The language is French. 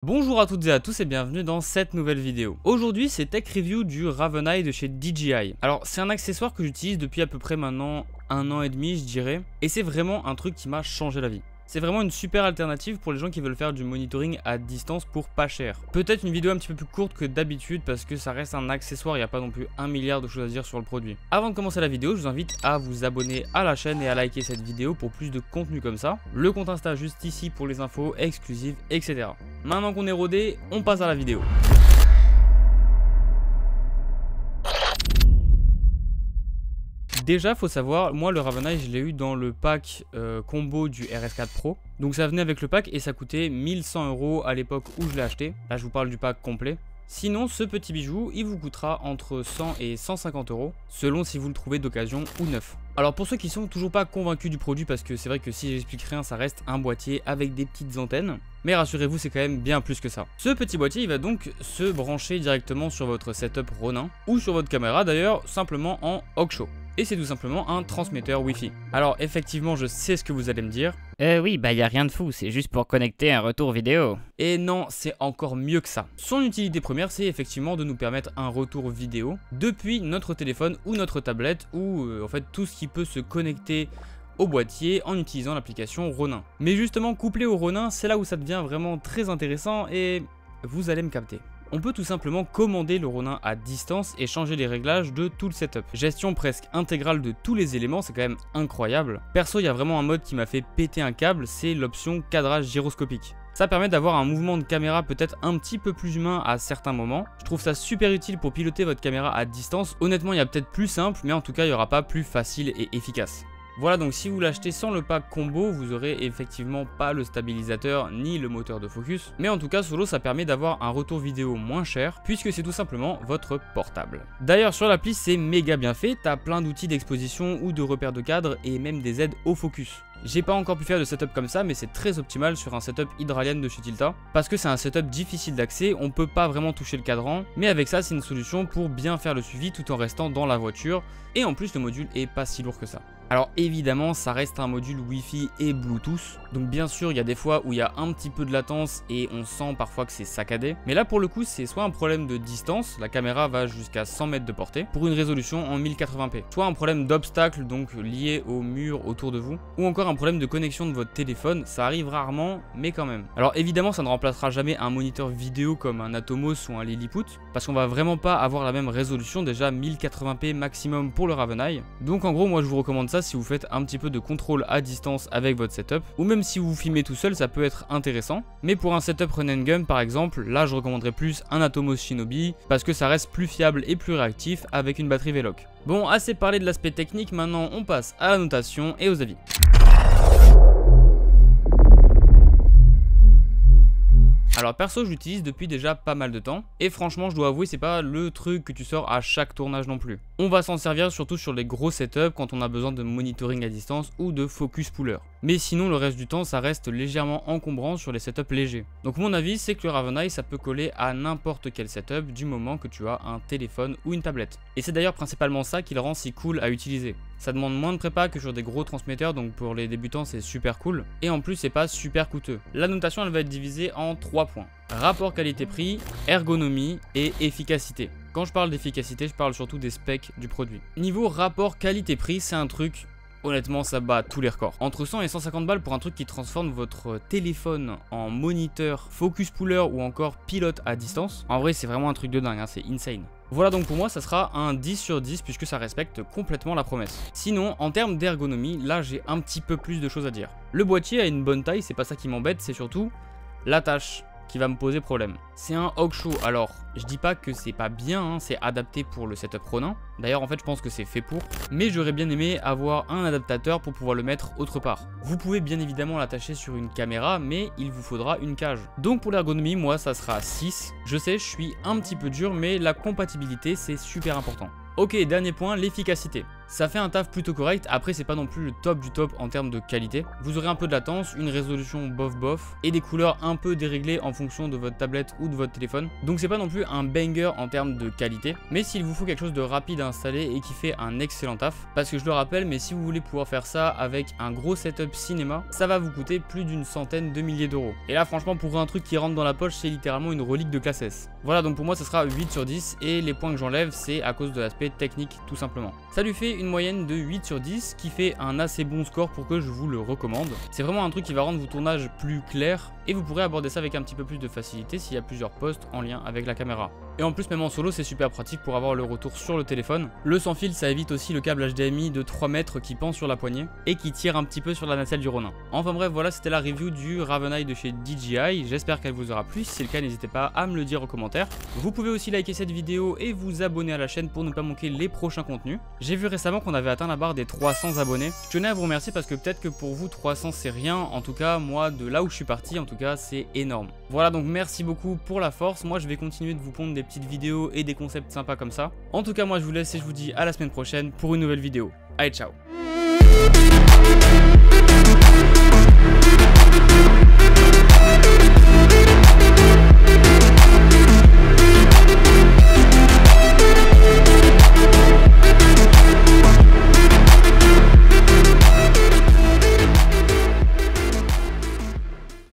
Bonjour à toutes et à tous et bienvenue dans cette nouvelle vidéo. Aujourd'hui c'est Tech Review du Raven de chez DJI. Alors c'est un accessoire que j'utilise depuis à peu près maintenant 1 an et demi je dirais. Et c'est vraiment un truc qui m'a changé la vie. C'est vraiment une super alternative pour les gens qui veulent faire du monitoring à distance pour pas cher. Peut-être une vidéo un petit peu plus courte que d'habitude parce que ça reste un accessoire, il n'y a pas non plus 1 milliard de choses à dire sur le produit. Avant de commencer la vidéo, je vous invite à vous abonner à la chaîne et à liker cette vidéo pour plus de contenu comme ça. Le compte Insta juste ici pour les infos exclusives, etc. Maintenant qu'on est rodé, on passe à la vidéo. Déjà, faut savoir, moi le Raven je l'ai eu dans le pack combo du RS4 Pro. Donc ça venait avec le pack et ça coûtait 1100 € à l'époque où je l'ai acheté. Là, je vous parle du pack complet. Sinon, ce petit bijou, il vous coûtera entre 100 et 150 € selon si vous le trouvez d'occasion ou neuf. Alors pour ceux qui sont toujours pas convaincus du produit, parce que c'est vrai que si j'explique rien, ça reste un boîtier avec des petites antennes. Mais rassurez-vous, c'est quand même bien plus que ça. Ce petit boîtier, il va donc se brancher directement sur votre setup Ronin ou sur votre caméra d'ailleurs, simplement en Oxshow. Et c'est tout simplement un transmetteur Wi-Fi. Alors effectivement, je sais ce que vous allez me dire. Oui, bah y a rien de fou, c'est juste pour connecter un retour vidéo. Et non, c'est encore mieux que ça. Son utilité première, c'est effectivement de nous permettre un retour vidéo depuis notre téléphone ou notre tablette ou en fait tout ce qui peut se connecter au boîtier en utilisant l'application Ronin. Mais justement, couplé au Ronin, c'est là où ça devient vraiment très intéressant et vous allez me capter. On peut tout simplement commander le Ronin à distance et changer les réglages de tout le setup. Gestion presque intégrale de tous les éléments, c'est quand même incroyable. Perso, il y a vraiment un mode qui m'a fait péter un câble, c'est l'option cadrage gyroscopique. Ça permet d'avoir un mouvement de caméra peut-être un petit peu plus humain à certains moments. Je trouve ça super utile pour piloter votre caméra à distance. Honnêtement, il y a peut-être plus simple, mais en tout cas, il n'y aura pas plus facile et efficace. Voilà, donc si vous l'achetez sans le pack combo, vous aurez effectivement pas le stabilisateur ni le moteur de focus. Mais en tout cas, solo, ça permet d'avoir un retour vidéo moins cher puisque c'est tout simplement votre portable. D'ailleurs, sur l'appli, c'est méga bien fait. T'as plein d'outils d'exposition ou de repères de cadre et même des aides au focus. J'ai pas encore pu faire de setup comme ça, mais c'est très optimal sur un setup Hydralian de chez Tilta. Parce que c'est un setup difficile d'accès, on peut pas vraiment toucher le cadran. Mais avec ça, c'est une solution pour bien faire le suivi tout en restant dans la voiture. Et en plus, le module est pas si lourd que ça. Alors évidemment, ça reste un module Wi-Fi et Bluetooth. Donc bien sûr, il y a des fois où il y a un petit peu de latence et on sent parfois que c'est saccadé. Mais là pour le coup, c'est soit un problème de distance, la caméra va jusqu'à 100 mètres de portée, pour une résolution en 1080p. Soit un problème d'obstacle, donc lié au mur autour de vous. Ou encore un problème de connexion de votre téléphone, ça arrive rarement, mais quand même. Alors évidemment, ça ne remplacera jamais un moniteur vidéo comme un Atomos ou un Lilliput, parce qu'on va vraiment pas avoir la même résolution, déjà 1080p maximum pour le Raven. Donc en gros, moi je vous recommande ça si vous faites un petit peu de contrôle à distance avec votre setup, ou même si vous filmez tout seul, ça peut être intéressant. Mais pour un setup run and gun par exemple, là je recommanderais plus un Atomos Shinobi, parce que ça reste plus fiable et plus réactif avec une batterie V-Lock. Bon, assez parlé de l'aspect technique, maintenant on passe à la notation et aux avis. Alors perso, je l'utilise depuis déjà pas mal de temps et franchement je dois avouer c'est pas le truc que tu sors à chaque tournage non plus. On va s'en servir surtout sur les gros setups quand on a besoin de monitoring à distance ou de focus puller. Mais sinon le reste du temps ça reste légèrement encombrant sur les setups légers. Donc mon avis c'est que le Raven ça peut coller à n'importe quel setup du moment que tu as un téléphone ou une tablette. Et c'est d'ailleurs principalement ça qui le rend si cool à utiliser. Ça demande moins de prépa que sur des gros transmetteurs, donc pour les débutants c'est super cool. Et en plus c'est pas super coûteux. La notation elle va être divisée en 3 points. Rapport qualité-prix, ergonomie et efficacité. Quand je parle d'efficacité, je parle surtout des specs du produit. Niveau rapport qualité-prix, c'est un truc... Honnêtement, ça bat tous les records. Entre 100 et 150 balles pour un truc qui transforme votre téléphone en moniteur, focus puller ou encore pilote à distance. En vrai, c'est vraiment un truc de dingue, hein, c'est insane. Voilà donc pour moi ça sera un 10 sur 10 puisque ça respecte complètement la promesse. Sinon en termes d'ergonomie, là j'ai un petit peu plus de choses à dire. Le boîtier a une bonne taille, c'est pas ça qui m'embête, c'est surtout l'attache qui va me poser problème. C'est un Oxshow, alors je dis pas que c'est pas bien, hein, c'est adapté pour le setup Ronin. D'ailleurs en fait je pense que c'est fait pour, mais j'aurais bien aimé avoir un adaptateur pour pouvoir le mettre autre part. Vous pouvez bien évidemment l'attacher sur une caméra, mais il vous faudra une cage. Donc pour l'ergonomie, moi ça sera 6. Je sais, je suis un petit peu dur, mais la compatibilité c'est super important. Ok, dernier point, l'efficacité. Ça fait un taf plutôt correct, après c'est pas non plus le top du top en termes de qualité. Vous aurez un peu de latence, une résolution bof bof et des couleurs un peu déréglées en fonction de votre tablette ou de votre téléphone. Donc c'est pas non plus un banger en termes de qualité, mais s'il vous faut quelque chose de rapide à installer et qui fait un excellent taf, parce que je le rappelle, mais si vous voulez pouvoir faire ça avec un gros setup cinéma, ça va vous coûter plus d'une centaine de milliers d'euros. Et là franchement pour un truc qui rentre dans la poche, c'est littéralement une relique de classe S. Voilà, donc pour moi ça sera 8 sur 10 et les points que j'enlève c'est à cause de l'aspect technique tout simplement. Ça lui fait une moyenne de 8 sur 10 qui fait un assez bon score pour que je vous le recommande. C'est vraiment un truc qui va rendre vos tournages plus clairs et vous pourrez aborder ça avec un petit peu plus de facilité s'il y a plusieurs postes en lien avec la caméra. Et en plus même en solo c'est super pratique pour avoir le retour sur le téléphone. Le sans fil ça évite aussi le câble HDMI de 3 mètres qui pend sur la poignée et qui tire un petit peu sur la nacelle du Ronin. Enfin bref, voilà, c'était la review du Raven de chez DJI, j'espère qu'elle vous aura plu. Si c'est le cas, n'hésitez pas à me le dire en commentaire. Vous pouvez aussi liker cette vidéo et vous abonner à la chaîne pour ne pas manquer les prochains contenus. J'ai vu récemment qu'on avait atteint la barre des 300 abonnés. Je tenais à vous remercier parce que peut-être que pour vous 300 c'est rien, en tout cas moi de là où je suis parti, en tout cas c'est énorme. Voilà, donc merci beaucoup pour la force. Moi je vais continuer de vous pondre des petites vidéos et des concepts sympas comme ça. En tout cas moi je vous laisse et je vous dis à la semaine prochaine pour une nouvelle vidéo. Allez, ciao.